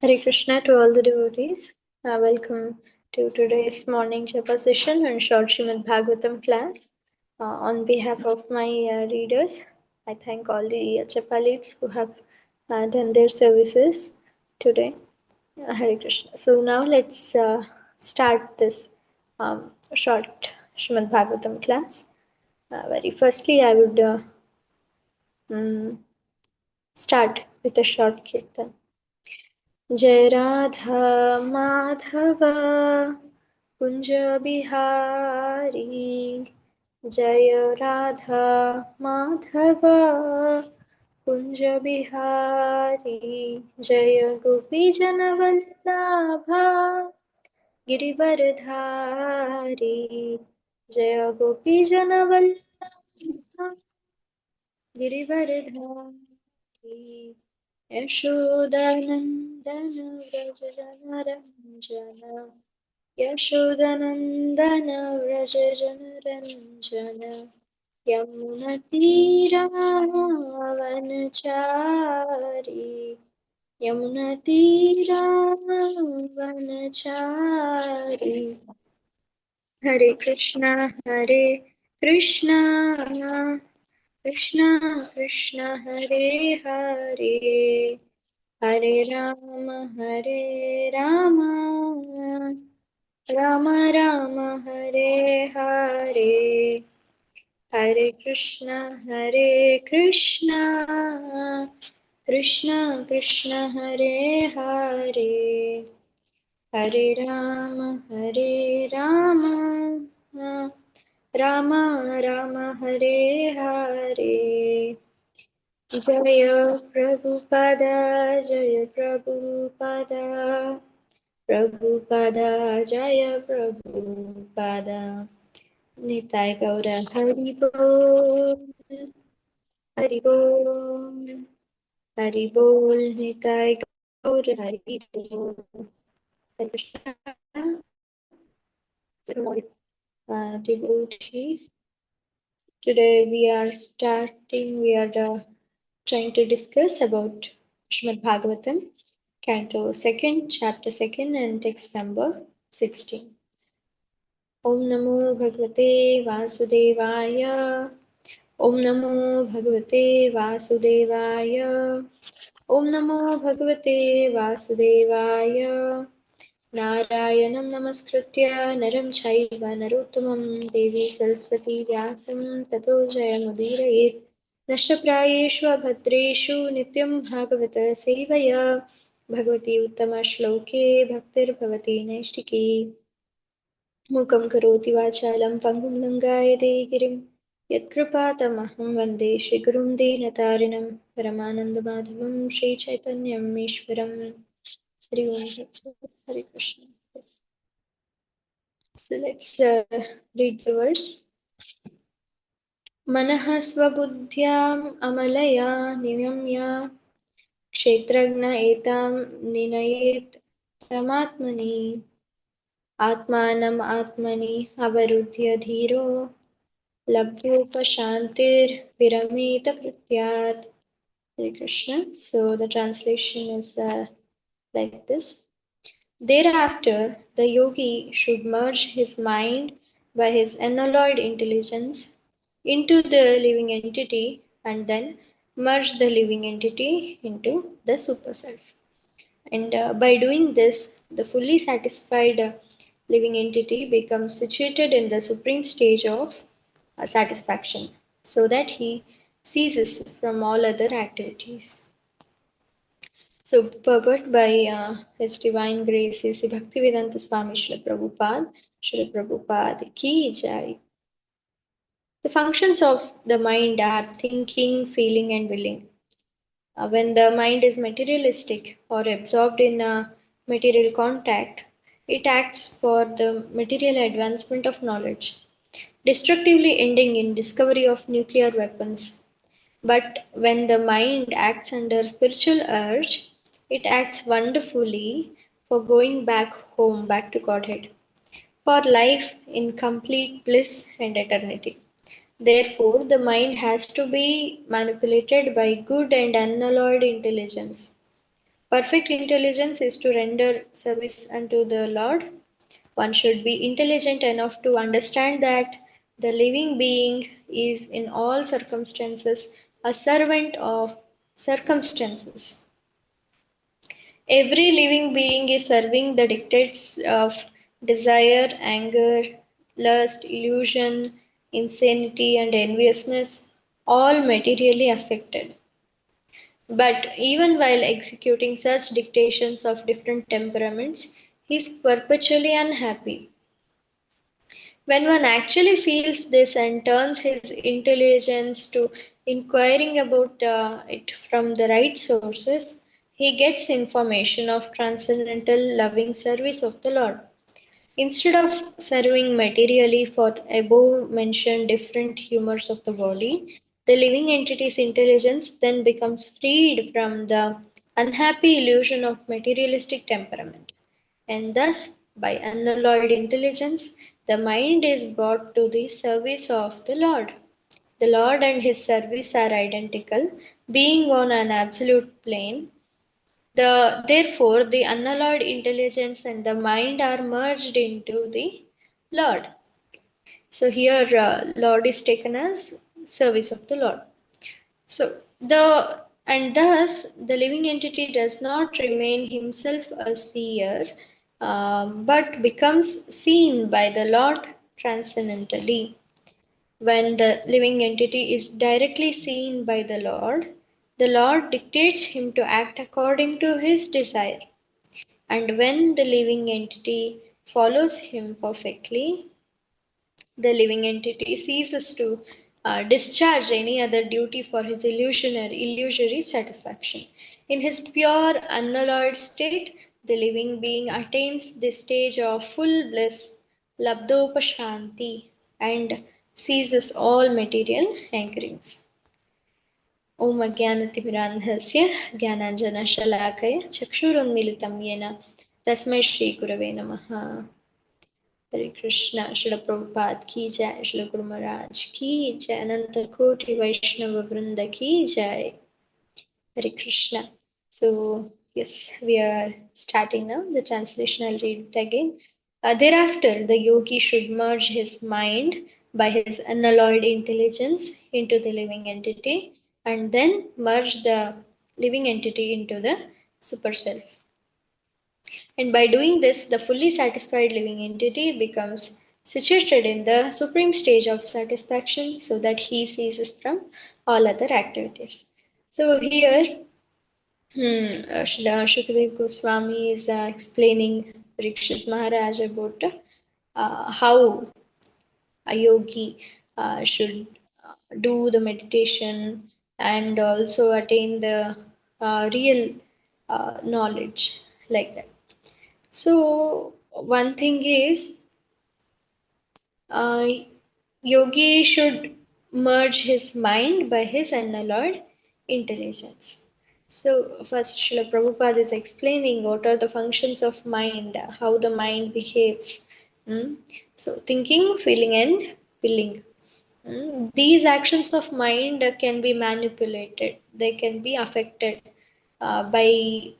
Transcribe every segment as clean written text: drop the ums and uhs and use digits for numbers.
Hare Krishna to all the devotees. Welcome to today's morning japa session on short Srimad Bhagavatam class. On behalf of my readers, I thank all the japa leads who have done their services today. Hare Krishna. So now let's start this short Srimad Bhagavatam class. Very firstly, I would mm, start with a short kirtan. जय राधा माधव कुंज बिहारी जय राधा माधव कुंज बिहारी जय गोपी जनवल्लभा गिरिवरधारी जय गोपी जनवल्लभा गिरिवरधारी यशोदानन्दन व्रज जनरञ्जन यशोदानन्दन व्रज जनरञ्जन यमुनतीरावनचारी यमुनतीरावनचारी हरे कृष्णा कृष्णा कृष्ण हरे हरे हरे राम राम राम हरे हरे हरे कृष्ण कृष्ण कृष्ण हरे हरे हरे राम राम राम हरे हरे जय प्रभुपदा प्रभुपदा जय प्रभुपदा निताय गौर हरि बोल निताय गौर हरि बोल devotees. Today we are trying to discuss about Srimad Bhagavatam, Canto 2nd, Chapter 2nd, and text number 16. Om Namo Bhagavate Vasudevaya. Om Namo Bhagavate Vasudevaya. Om Namo Bhagavate Vasudevaya. नारायणं नमस्कृत्य नरं चैव नरोत्तमं देवी सरस्वती व्यासं ततो जयमुदीरयेत् नष्टप्रायेषु भद्रेषु नित्यं भागवत सेवया भगवती उत्तमश्लोके भक्तिर्भवति नैष्टिकी मूकं करोति वाचालं पङ्गुं लङ्घयते गिरिं यत्कृपातमहं वन्दे श्रीगुरुं दीनतारिणं परमानन्दमाधवं श्रीचैतन्यम् ईश्वरम् Hare Om Hare Krishna. Yes. So let's read the verse. मनः स्वबुद्ध्याम् अमलया नियम्य क्षेत्रज्ञ एतां निनयेत् तमात्मनि आत्मानम् आत्मनि अवरुद्ध्य धीरो लब्धोपशान्तिर्विरमेत कृत्यात्. Hare Krishna. So the translation is like this. Thereafter, the yogi should merge his mind by his unalloyed intelligence into the living entity and then merge the living entity into the superself. And by doing this, the fully satisfied living entity becomes situated in the supreme stage of satisfaction so that he ceases from all other activities. So, purport by His Divine Grace is Bhaktivedanta Swami Srila Prabhupada Ki Jai. The functions of the mind are thinking, feeling, and willing. When the mind is materialistic or absorbed in material contact, it acts for the material advancement of knowledge, destructively ending in discovery of nuclear weapons. But when the mind acts under spiritual urge, it acts wonderfully for going back home, back to Godhead, for life in complete bliss and eternity. Therefore, the mind has to be manipulated by good and unalloyed intelligence. Perfect intelligence is to render service unto the Lord. One should be intelligent enough to understand that the living being is in all circumstances a servant of circumstances. Every living being is serving the dictates of desire, anger, lust, illusion, insanity, and enviousness, all materially affected. But even while executing such dictations of different temperaments, he is perpetually unhappy. When one actually feels this and turns his intelligence to inquiring about it from the right sources, he gets information of transcendental loving service of the Lord. Instead of serving materially for above mentioned different humors of the body, the living entity's intelligence then becomes freed from the unhappy illusion of materialistic temperament. And thus, by unalloyed intelligence, the mind is brought to the service of the Lord. The Lord and his service are identical, being on an absolute plane. Therefore, the unalloyed intelligence and the mind are merged into the Lord. So here, Lord is taken as service of the Lord. So and thus the living entity does not remain himself a seer, but becomes seen by the Lord transcendentally. When the living entity is directly seen by the Lord dictates him to act according to his desire. And when the living entity follows him perfectly, the living entity ceases to discharge any other duty for his illusory satisfaction. In his pure, unalloyed state, the living being attains the stage of full bliss, labdopashanti, and ceases all material anchorings. ॐ अज्ञानतिमिरान्धस्य ज्ञानाञ्जनशलाकया चक्षुरुन्मीलितं येन तस्मै श्रीगुरवे नमः. हरे कृष्णा. श्रील प्रभुपाद की जय. श्रील गुरु महाराज की जय. अनंत कोटि वैष्णव वृंद की जय. Hare Krishna. So, yes, we are starting now. The translation I'll read it again. Thereafter, the yogi should merge his mind by his unalloyed intelligence into the living entity and then merge the living entity into the super self. And by doing this, the fully satisfied living entity becomes situated in the supreme stage of satisfaction so that he ceases from all other activities. So here, Srila Shukadev Goswami is explaining Parikshit Maharaj about how a yogi should do the meditation and also attain the real knowledge like that. So, one thing is, uh, yogi should merge his mind by his unalloyed intelligence. So, first, Srila Prabhupada is explaining what are the functions of mind, how the mind behaves. Hmm? So, thinking, feeling, and willing. These actions of mind can be manipulated, they can be affected by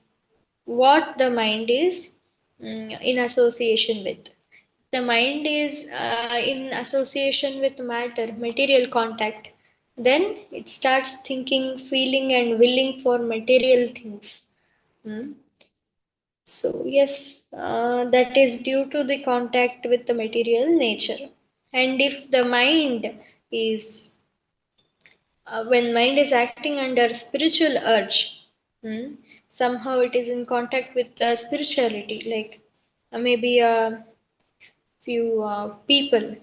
what the mind is in association with. The mind is in association with matter, material contact. Then it starts thinking, feeling, and willing for material things. Mm. So, yes, that is due to the contact with the material nature. And if the mind is when mind is acting under spiritual urge, hmm, somehow it is in contact with spirituality, like maybe a few people,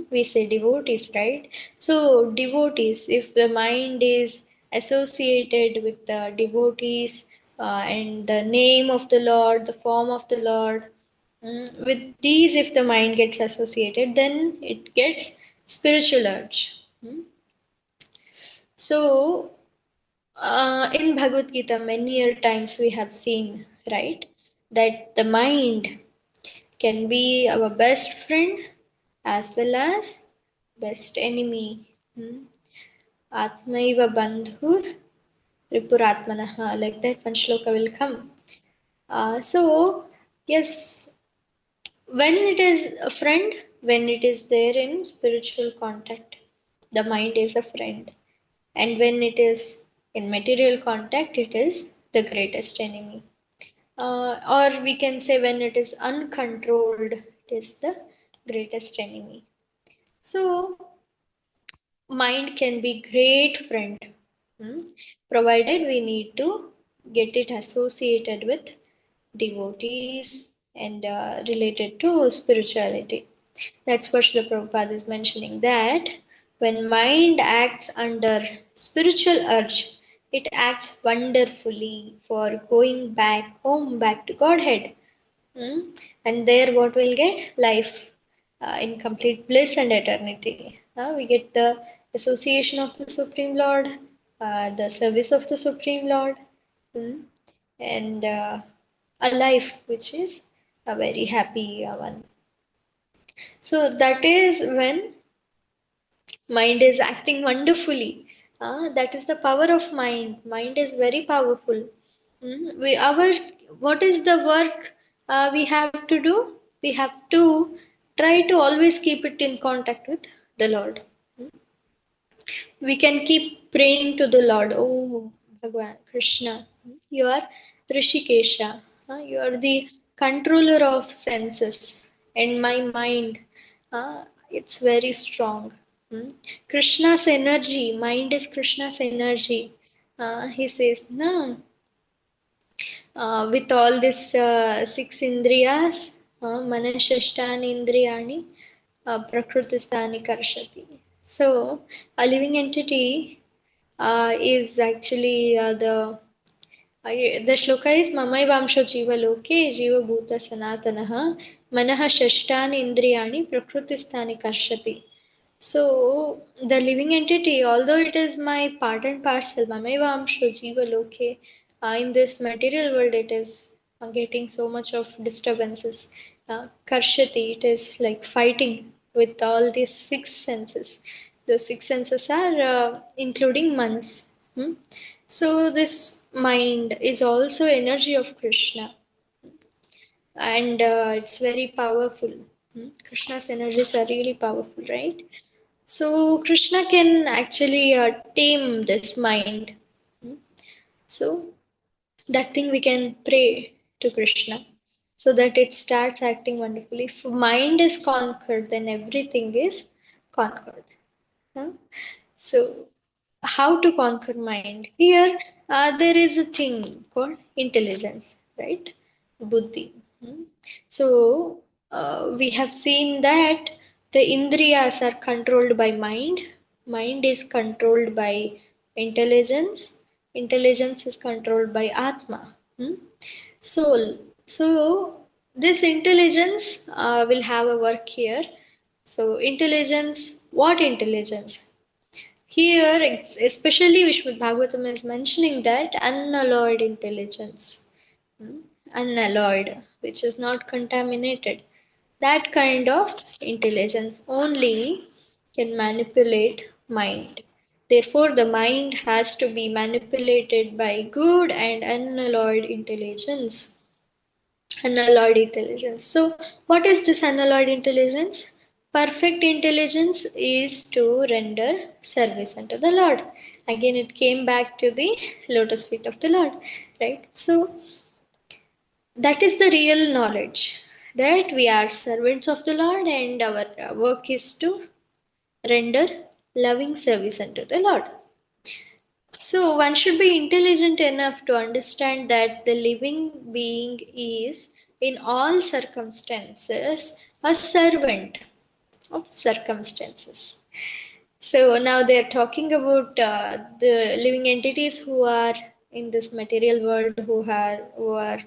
we say devotees, right? So devotees, if the mind is associated with the devotees and the name of the Lord, the form of the Lord, with these, if the mind gets associated, then it gets spiritual urge. So in Bhagavad Gita, many times we have seen, right, that the mind can be our best friend as well as best enemy. Atmaiva bandhur ripuratmanaha, like that one shloka will come. So, yes, when it is a friend, when it is there in spiritual contact, the mind is a friend. And when it is in material contact, it is the greatest enemy. Or we can say when it is uncontrolled, it is the greatest enemy. So, mind can be great friend, hmm, provided we need to get it associated with devotees and related to spirituality. That's what Srila Prabhupada is mentioning, that when mind acts under spiritual urge, it acts wonderfully for going back home, back to Godhead. Hmm? And there, what we'll get? Life in complete bliss and eternity. We get the association of the Supreme Lord, the service of the Supreme Lord, hmm? and a life which is a very happy one. So that is when mind is acting wonderfully. That is the power of mind. Mind is very powerful. What is the work we have to do? We have to try to always keep it in contact with the Lord. We can keep praying to the Lord. Oh, Bhagwan, Krishna, you are Rishikesha. You are the controller of senses. And my mind, it's very strong. Hmm. Krishna's energy, mind is Krishna's energy. He says, no, with all this six indriyas, manashashtani indriyani, prakrutistani karshati. So, a living entity is actually the shloka is Mamaivamsho Jiva Loke Jiva Bhuta Sanatanaha Manaha Shashtani Indriyani Prakrutistani Karshati. So the living entity, although it is my part and parcel, Mamevamsho Jiva Loke, in this material world, it is getting so much of disturbances. Karshati, it is like fighting with all these six senses. Those six senses are including manas. Hmm? So this mind is also energy of Krishna, and it's very powerful. Krishna's energies are really powerful, right? So Krishna can actually tame this mind. Hmm. So that thing we can pray to Krishna so that it starts acting wonderfully. If mind is conquered, then everything is conquered. Huh? So how to conquer mind? Here there is a thing called intelligence, right? Buddhi. Hmm. So we have seen that the indriyas are controlled by mind. Mind is controlled by intelligence. Intelligence is controlled by atma, soul. So this intelligence will have a work here. So intelligence, what intelligence? Here, especially Vishnu Bhagavatam is mentioning that unalloyed intelligence, hmm, unalloyed, which is not contaminated. That kind of intelligence only can manipulate mind. Therefore, the mind has to be manipulated by good and unalloyed intelligence. Unalloyed intelligence. So, what is this unalloyed intelligence? Perfect intelligence is to render service unto the Lord. Again, it came back to the lotus feet of the Lord, right? So, that is the real knowledge, that we are servants of the Lord and our work is to render loving service unto the Lord. So one should be intelligent enough to understand that the living being is in all circumstances a servant of circumstances. So now they are talking about the living entities who are in this material world, who are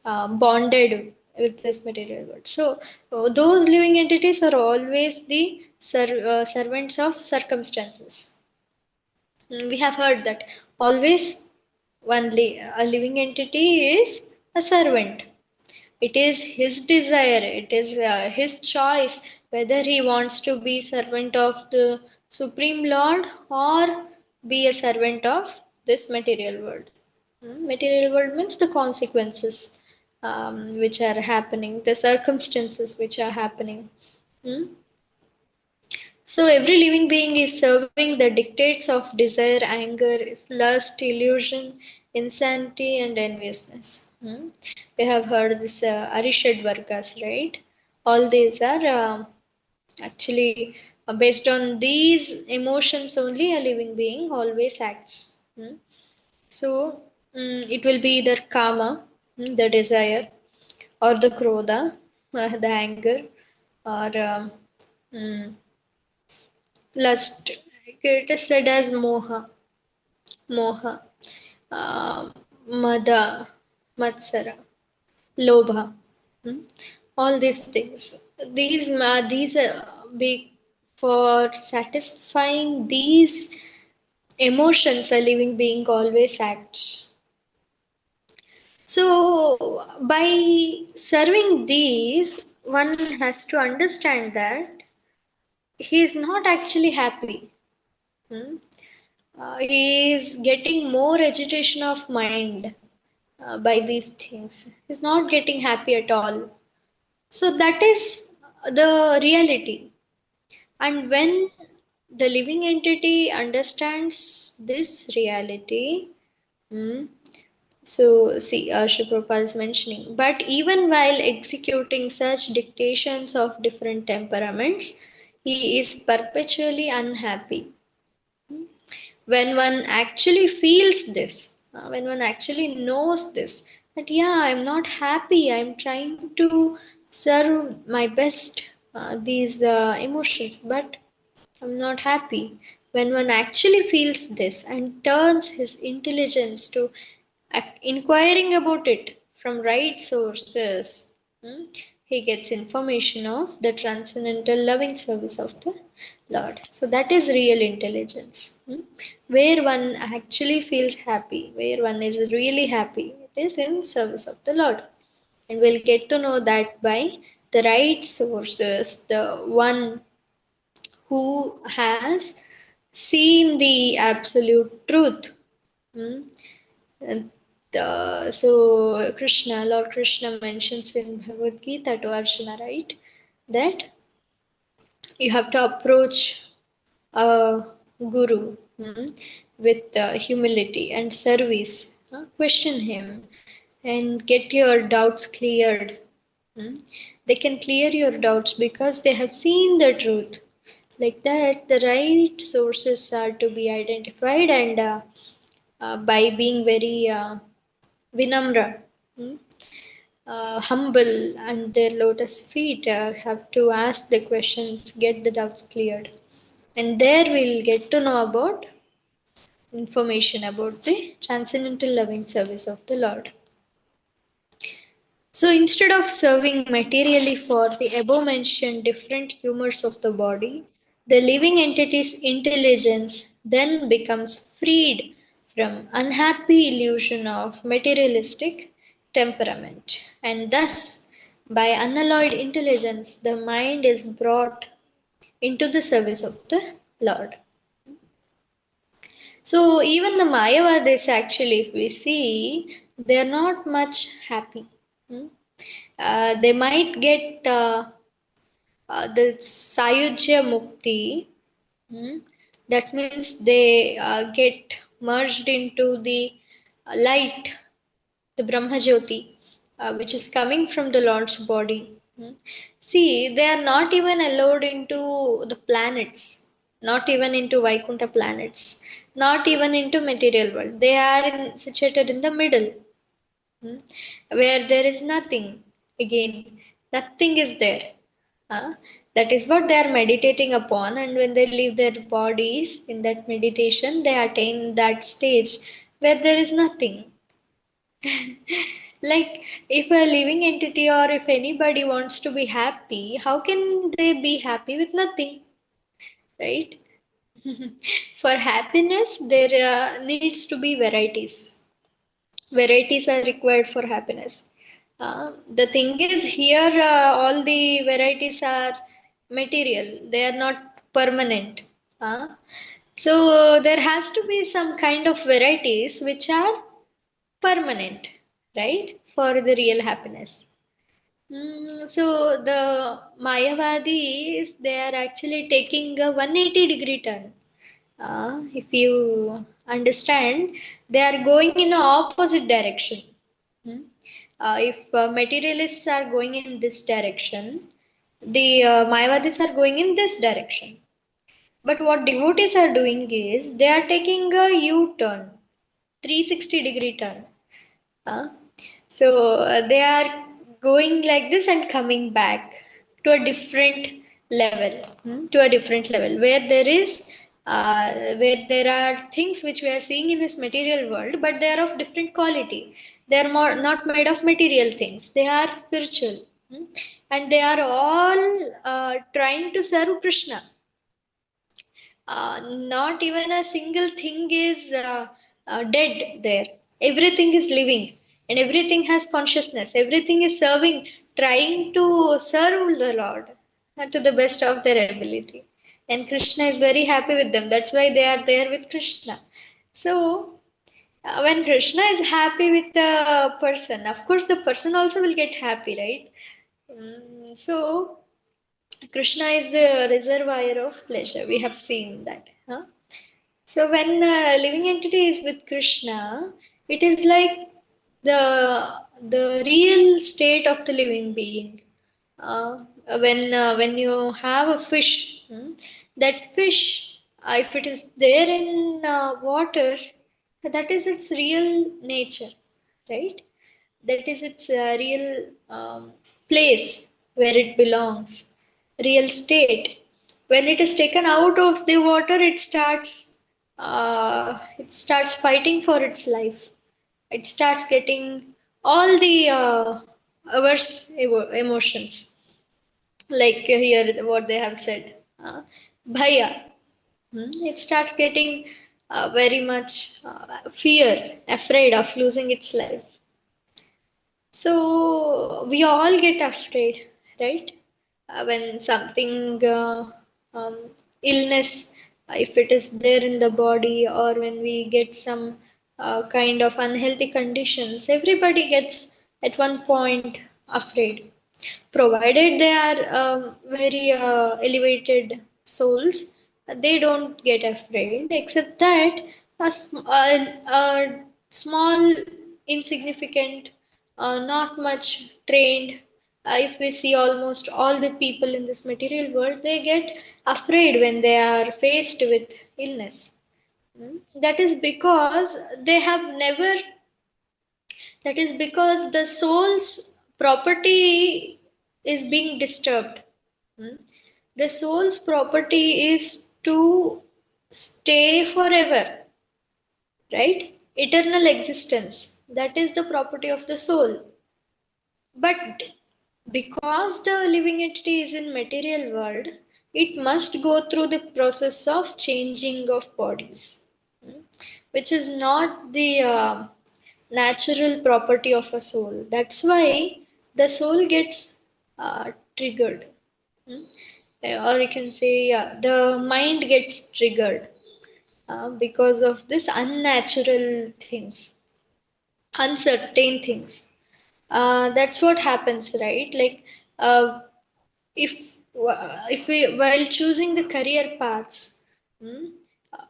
bonded with this material world. So those living entities are always the servants of circumstances. We have heard that always a living entity is a servant. It is his desire, it is his choice whether he wants to be servant of the Supreme Lord or be a servant of this material world. Material world means the consequences. which are happening, the circumstances which are happening. Hmm? So every living being is serving the dictates of desire, anger, lust, illusion, insanity, and enviousness. Hmm? We have heard this Arishad Vargas, right? All these are actually based on these emotions only a living being always acts. Hmm? So it will be either kama, the desire, or the krodha, the anger, or mm, lust. It is said as moha, uh, mada, matsara, lobha. Hmm? All these things. These big for satisfying these emotions, a living being always acts. So, by serving these, one has to understand that he is not actually happy. Hmm? He is getting more agitation of mind by these things. He's not getting happy at all. So, that is the reality. And when the living entity understands this reality, hmm, so, see, Shri Prabhupada is mentioning, but even while executing such dictations of different temperaments, he is perpetually unhappy. When one actually feels this, when one actually knows this, that yeah, I'm not happy, I'm trying to serve my best these emotions, but I'm not happy. When one actually feels this and turns his intelligence to inquiring about it from right sources, hmm, he gets information of the transcendental loving service of the Lord. So that is real intelligence, where one actually feels happy, where one is really happy. It is in service of the Lord. And we'll get to know that by the right sources, the one who has seen the absolute truth. Hmm? And Krishna, Lord Krishna mentions in Bhagavad Gita to Arjuna, right, that you have to approach a guru, with humility and service. Question him and get your doubts cleared. Hmm? They can clear your doubts because they have seen the truth. Like that, the right sources are to be identified, and by being very vinamra, hmm, humble, and their lotus feet have to ask the questions, get the doubts cleared. And there we'll get to know about information about the transcendental loving service of the Lord. So instead of serving materially for the above mentioned different humors of the body, the living entity's intelligence then becomes freed from unhappy illusion of materialistic temperament. And thus, by unalloyed intelligence, the mind is brought into the service of the Lord. So even the Mayavadis actually, if we see, they are not much happy. Hmm? They might get the Sayujya Mukti. Hmm? That means they get merged into the light, the Brahma Jyoti, which is coming from the Lord's body. Hmm? See, they are not even allowed into the planets, not even into Vaikuntha planets, not even into material world. They are situated in the middle, hmm, where there is nothing. Again, nothing is there. Huh? That is what they are meditating upon, and when they leave their bodies in that meditation, they attain that stage where there is nothing. Like, if a living entity or if anybody wants to be happy, how can they be happy with nothing, right? For happiness, there needs to be varieties. Varieties are required for happiness. The thing is, here all the varieties are material, they are not permanent. Uh, so, there has to be some kind of varieties which are permanent. right? For the real happiness. So the Mayavadis, they are actually taking a 180-degree turn. If you understand, they are going in the opposite direction. Hmm. If materialists are going in this direction, the Mayavadis are going in this direction. But what devotees are doing is they are taking a U-turn, 360-degree turn. Uh, so they are going like this and coming back to a different level, to a different level where there are things which we are seeing in this material world, but they are of different quality. They are more not made of material things. They are spiritual, and they are all trying to serve Krishna. Not even a single thing is dead there. Everything is living and everything has consciousness. Everything is serving, trying to serve the Lord to the best of their ability. And Krishna is very happy with them. That's why they are there with Krishna. So, when Krishna is happy with the person, of course, the person also will get happy, right? So, Krishna is the reservoir of pleasure. We have seen that. Huh? So when a living entity is with Krishna, it is like the real state of the living being. When you have a fish, that fish, if it is there in water, that is its real nature, right? That is its real place where it belongs, real state. When it is taken out of the water, it starts fighting for its life. It starts getting all the averse emotions, like here what they have said, bhaya. It starts getting very much fear, afraid of losing its life. So we all get afraid, right? When something illness, if it is there in the body, or when we get some kind of unhealthy conditions, everybody gets at one point afraid. Provided they are very elevated souls, they don't get afraid, except that a small, insignificant, not much trained, if we see almost all the people in this material world, they get afraid when they are faced with illness. That is because they have never, that is because the soul's property is being disturbed. Hmm? The soul's property is to stay forever, right? Eternal existence. That is the property of the soul. But because the living entity is in material world, it must go through the process of changing of bodies, hmm, which is not the natural property of a soul. That's why the soul gets triggered, hmm, or you can say, yeah, the mind gets triggered because of this unnatural things, uncertain things. That's what happens, right? Like uh, if we while choosing the career paths, hmm,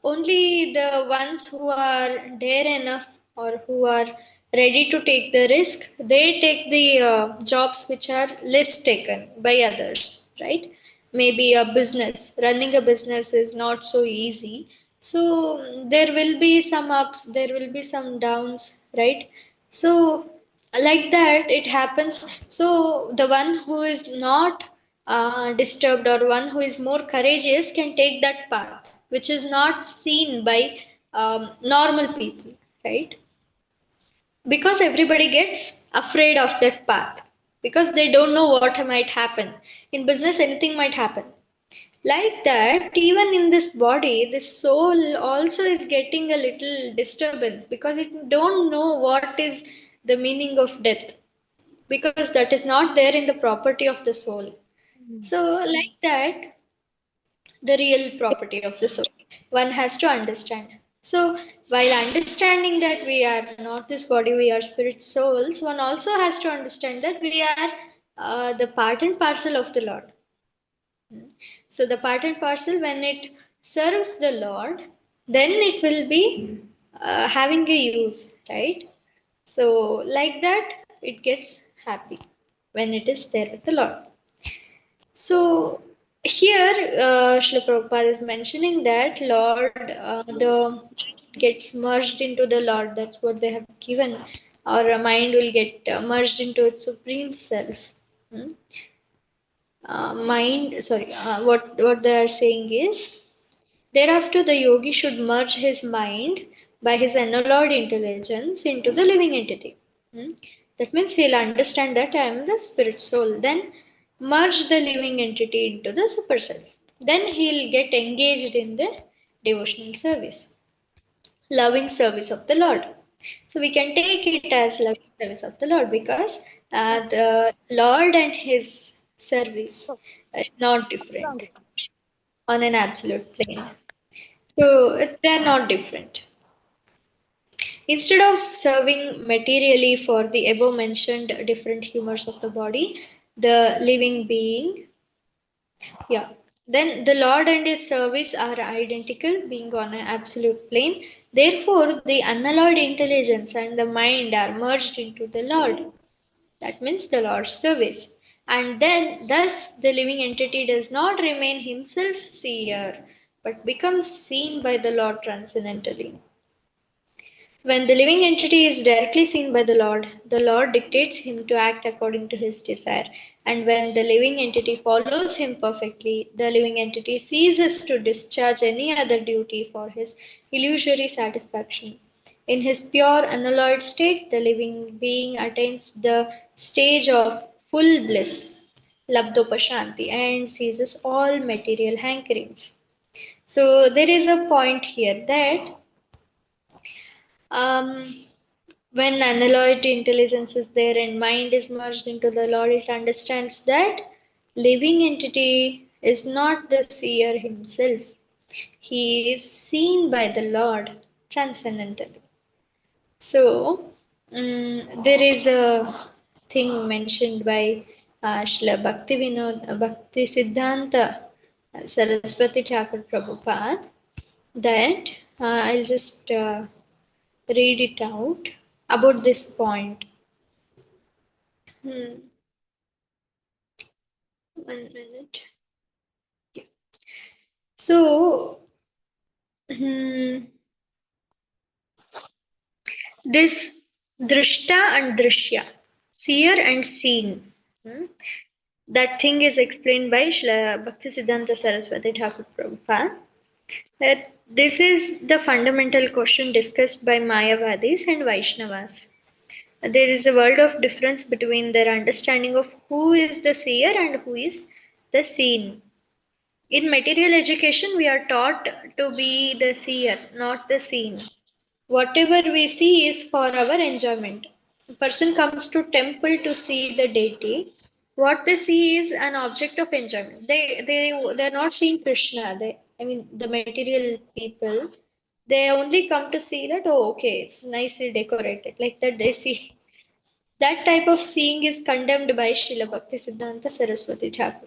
only the ones who are dare enough or who are ready to take the risk, they take the jobs which are less taken by others, right? Maybe a business, running a business is not so easy. So there will be some ups, there will be some downs, right? So like that it happens. So the one who is not disturbed, or one who is more courageous, can take that path which is not seen by normal people, right? Because everybody gets afraid of that path, because they don't know what might happen. In business anything might happen. Like that, even in this body, this soul also is getting a little disturbance, because it don't know what is the meaning of death, because that is not there in the property of the soul. So like that, the real property of the soul, one has to understand. So, while understanding that we are not this body, we are spirit souls, one also has to understand that we are the part and parcel of the Lord. So, the part and parcel, when it serves the Lord, then it will be having a use, right? So, like that, it gets happy when it is there with the Lord. So, here, Srila Prabhupada is mentioning that Lord, the gets merged into the Lord. That's what they have given. Or a mind will get merged into its supreme self. Hmm? What they are saying is thereafter the yogi should merge his mind by his unalloyed intelligence into the living entity. Hmm? That means he'll understand that I am the spirit soul. Then merge the living entity into the super self. Then he'll get engaged in the devotional service, loving service of the Lord. So we can take it as loving service of the Lord because the Lord and his service are not different on an absolute plane. So they are not different. Instead of serving materially for the above mentioned different humors of the body, the living being, yeah, then the Lord and his service are identical, being on an absolute plane. Therefore, the unalloyed intelligence and the mind are merged into the Lord. That means the Lord's service. And then, thus, the living entity does not remain himself seer, but becomes seen by the Lord transcendentally. When the living entity is directly seen by the Lord dictates him to act according to his desire. And when the living entity follows him perfectly, the living entity ceases to discharge any other duty for his illusory satisfaction. In his pure unalloyed state, the living being attains the stage of full bliss, labdopashanti, and ceases all material hankerings. So there is a point here that um, when unalloyed intelligence is there and mind is merged into the Lord, it understands that living entity is not the seer himself. He is seen by the Lord transcendentally. So, there is a thing mentioned by Srila Bhakti Siddhanta Saraswati Thakur Prabhupada that I'll just read it out about this point. Hmm. 1 minute. Yeah. So, hmm, this drishta and drishya, seer and seen, hmm, that thing is explained by Srila Bhakti Siddhanta Saraswati Thakur Prabhupada. That this is the fundamental question discussed by Mayavadis and Vaishnavas. There is a world of difference between their understanding of who is the seer and who is the seen. In material education, we are taught to be the seer, not the seen. Whatever we see is for our enjoyment. A person comes to temple to see the deity. What they see is an object of enjoyment. They're not seeing Krishna. I mean the material people. They only come to see that, oh, okay, it's nicely decorated. Like that they see. That type of seeing is condemned by Srila Bhakti Siddhanta Saraswati Thakur.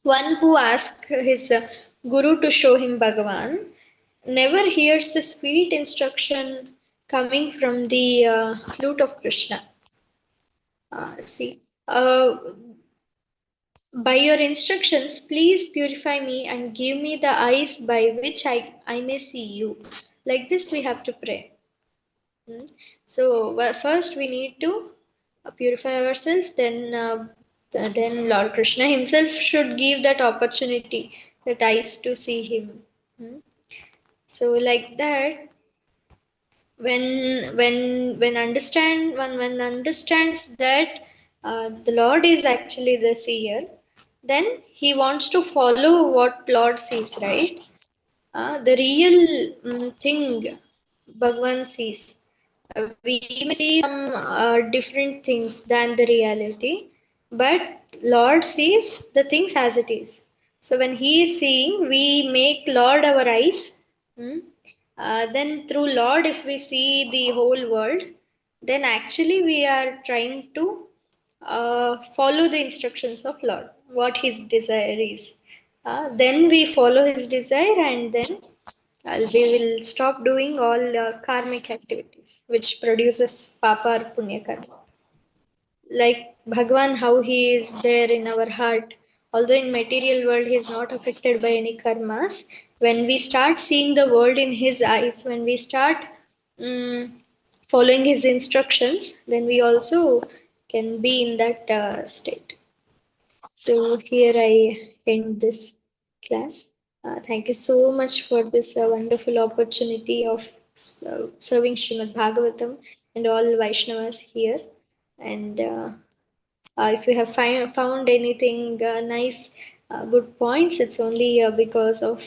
One who asks his guru to show him Bhagavan never hears the sweet instruction coming from the flute of Krishna. See, by your instructions, please purify me and give me the eyes by which I may see you. Like this, we have to pray. Hmm? So, well, first we need to purify ourselves, then Lord Krishna himself should give that opportunity, that eyes to see him. Hmm? So, like that, when understands that the Lord is actually the seer, then he wants to follow what Lord sees, right? The real thing Bhagwan sees. We may see some different things than the reality, but Lord sees the things as it is. So when He is seeing, we make Lord our eyes. Hmm? then through Lord, if we see the whole world, then actually we are trying to follow the instructions of Lord, what His desire is. Then we follow His desire, and then we will stop doing all karmic activities, which produces papa or punya karma. Like Bhagwan, how he is there in our heart. Although in material world he is not affected by any karmas, when we start seeing the world in his eyes, when we start following his instructions, then we also can be in that state. So here I end this class. Thank you so much for this wonderful opportunity of serving Srimad Bhagavatam and all Vaishnavas here. And if you have found anything nice, good points, it's only because of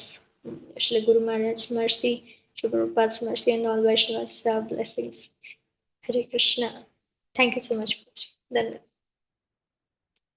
Shri Guru Maharaj's mercy, Shri Prabhupada's mercy, and all Vaishnavas' blessings. Hare Krishna. Thank you so much. Then.